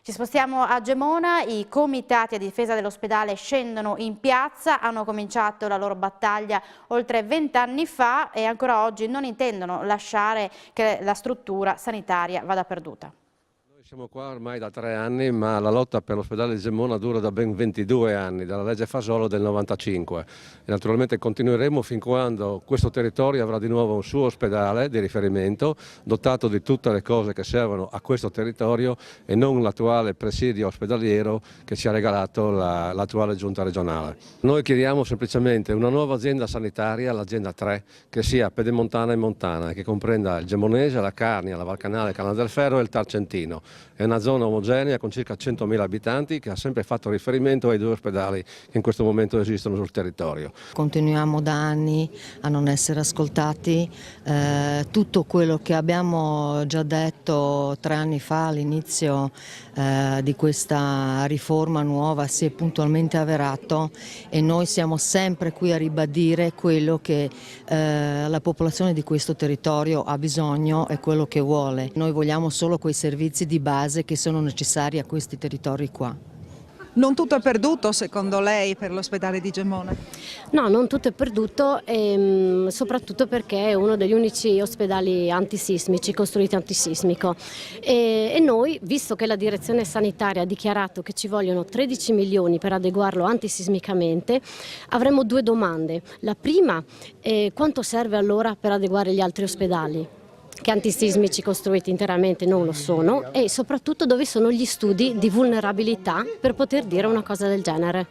Ci spostiamo a Gemona, i comitati a difesa dell'ospedale scendono in piazza, hanno cominciato la loro battaglia oltre 20 anni fa e ancora oggi non intendono lasciare che la struttura sanitaria vada perduta. Siamo qua ormai da 3 anni, ma la lotta per l'ospedale di Gemona dura da ben 22 anni, dalla legge Fasolo del 95. E naturalmente continueremo fin quando questo territorio avrà di nuovo un suo ospedale di riferimento, dotato di tutte le cose che servono a questo territorio e non l'attuale presidio ospedaliero che ci ha regalato l'attuale giunta regionale. Noi chiediamo semplicemente una nuova azienda sanitaria, l'azienda 3, che sia pedemontana e montana, che comprenda il Gemonese, la Carnia, la Valcanale, il Canale del Ferro e il Tarcentino. È una zona omogenea con circa 100.000 abitanti che ha sempre fatto riferimento ai 2 ospedali che in questo momento esistono sul territorio. Continuiamo da anni a non essere ascoltati, tutto quello che abbiamo già detto 3 anni fa all'inizio di questa riforma nuova si è puntualmente avverato e noi siamo sempre qui a ribadire quello che la popolazione di questo territorio ha bisogno e quello che vuole. Noi vogliamo solo quei servizi di base che sono necessari a questi territori qua. Non tutto è perduto secondo lei per l'ospedale di Gemona? No, non tutto è perduto, soprattutto perché è uno degli unici ospedali antisismici, costruiti antisismico. E noi, visto che la direzione sanitaria ha dichiarato che ci vogliono 13 milioni per adeguarlo antisismicamente, avremo 2 domande. La prima è quanto serve allora per adeguare gli altri ospedali, che antisismici costruiti interamente non lo sono, e soprattutto dove sono gli studi di vulnerabilità per poter dire una cosa del genere.